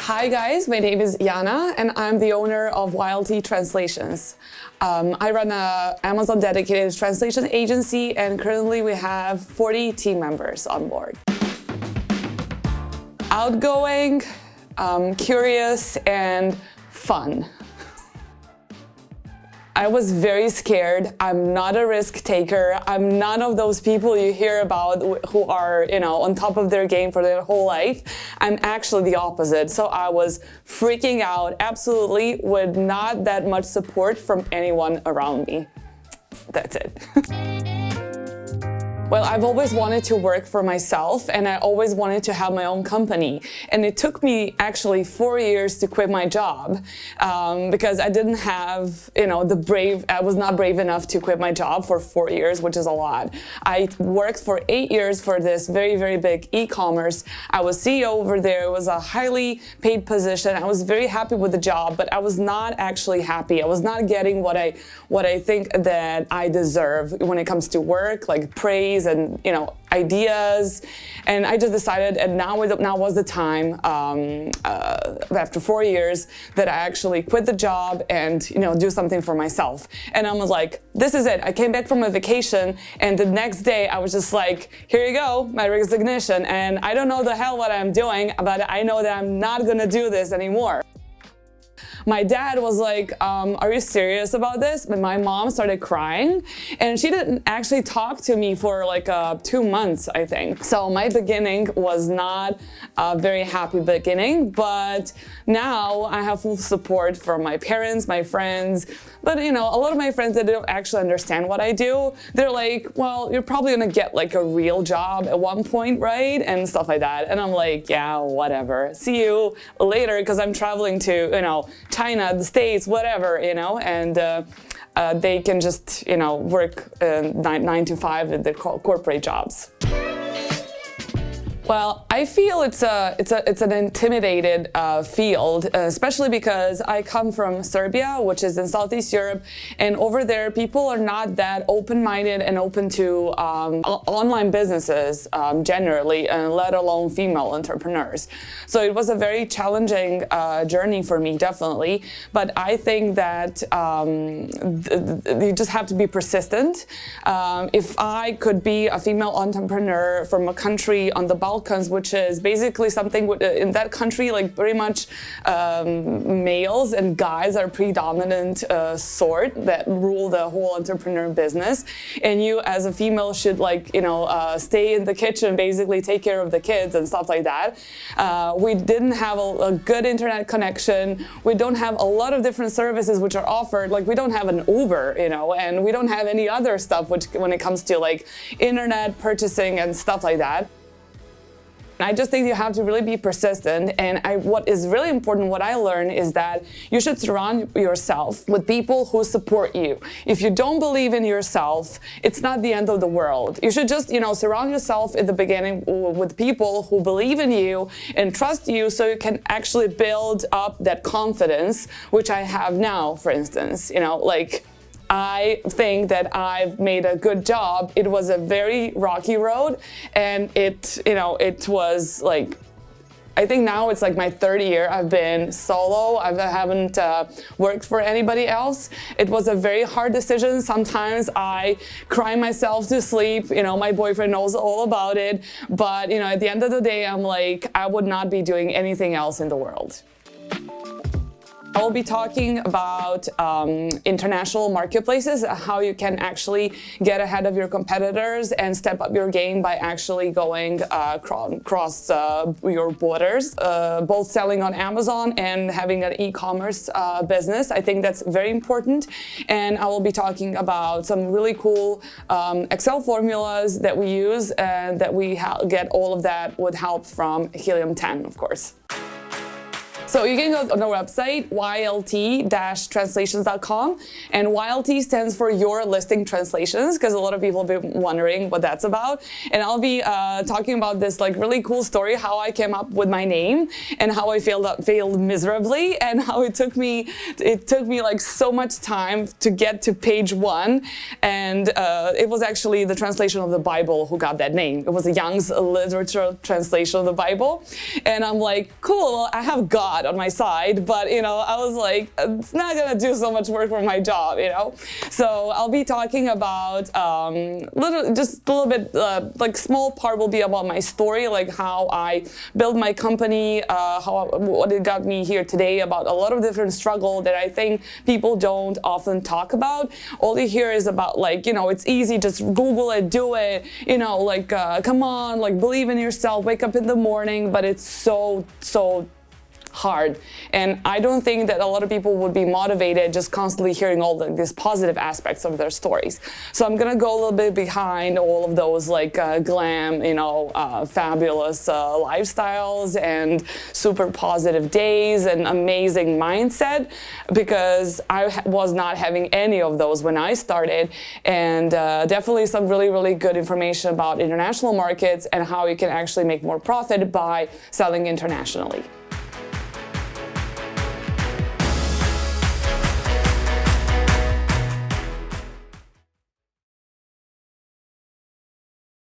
Hi guys, my name is Jana and I'm the owner of YLT Translations. I run an Amazon dedicated translation agency and currently we have 40 team members on board. Outgoing, curious, and fun. I was very scared. I'm not a risk taker. I'm none of those people you hear about who are, on top of their game for their whole life. I'm actually the opposite. So I was freaking out, absolutely, with not that much support from anyone around me. That's it. Well, I've always wanted to work for myself and I always wanted to have my own company. And it took me actually 4 years to quit my job because I didn't have, I was not brave enough to quit my job for 4 years, which is a lot. I worked for 8 years for this very, very big e-commerce. I was CEO over there. It was a highly paid position. I was very happy with the job, but I was not actually happy. I was not getting what I think that I deserve when it comes to work, like praise and ideas, and I just decided, and now was the time after 4 years that I actually quit the job and do something for myself. And I was like, this is it. I came back from a vacation, and the next day I was just like, here you go, my resignation, and I don't know the hell what I'm doing, but I know that I'm not gonna do this anymore. My dad was like, are you serious about this? But my mom started crying and she didn't actually talk to me for like 2 months, I think. So my beginning was not a very happy beginning, but now I have full support from my parents, my friends. But a lot of my friends that don't actually understand what I do, they're like, well, you're probably gonna get like a real job at one point, right? And stuff like that. And I'm like, yeah, whatever. See you later, because I'm traveling to, China, the States, whatever, and they can just, work 9 to 5 at their corporate jobs. Well, I feel it's an intimidated field, especially because I come from Serbia, which is in Southeast Europe, and over there people are not that open-minded and open to online businesses generally, let alone female entrepreneurs. So it was a very challenging journey for me, definitely. But I think that you just have to be persistent. If I could be a female entrepreneur from a country on the Balkans, which is basically something in that country, like very much males and guys are predominant sort that rule the whole entrepreneur business, and you as a female should stay in the kitchen, basically take care of the kids and stuff like that. We didn't have a good internet connection. We don't have a lot of different services which are offered. Like we don't have an Uber, and we don't have any other stuff which when it comes to like internet purchasing and stuff like that. I just think you have to really be persistent, and what is really important, what I learned, is that you should surround yourself with people who support you. If you don't believe in yourself, it's not the end of the world. You should just, surround yourself at the beginning with people who believe in you and trust you, so you can actually build up that confidence, which I have now, for instance, I think that I've made a good job. It was a very rocky road, and it was like, I think now it's like my third year. I've been solo. I haven't worked for anybody else. It was a very hard decision. Sometimes I cry myself to sleep. My boyfriend knows all about it. But, at the end of the day, I'm like, I would not be doing anything else in the world. I will be talking about international marketplaces, how you can actually get ahead of your competitors and step up your game by actually going across your borders, both selling on Amazon and having an e-commerce business. I think that's very important. And I will be talking about some really cool Excel formulas that we use and that we get all of that with help from Helium 10, of course. So you can go on our website, YLT-translations.com, and YLT stands for Your Listing Translations, because a lot of people have been wondering what that's about. And I'll be talking about this really cool story, how I came up with my name and how I failed miserably, and how it took me so much time to get to page 1. And it was actually the translation of the Bible who got that name. It was a Young's literature translation of the Bible. And I'm like, cool, I have God. lot on my side, but I was like, it's not gonna do so much work for my job, So I'll be talking about just a little bit, like small part will be about my story, like how I built my company, what it got me here today, about a lot of different struggle that I think people don't often talk about. All you hear is about like, it's easy, just Google it, do it, come on, like believe in yourself, wake up in the morning, but it's so hard. And I don't think that a lot of people would be motivated just constantly hearing all these positive aspects of their stories. So I'm gonna go a little bit behind all of those like glam, fabulous lifestyles and super positive days and amazing mindset, because I was not having any of those when I started. And definitely some really, really good information about international markets and how you can actually make more profit by selling internationally.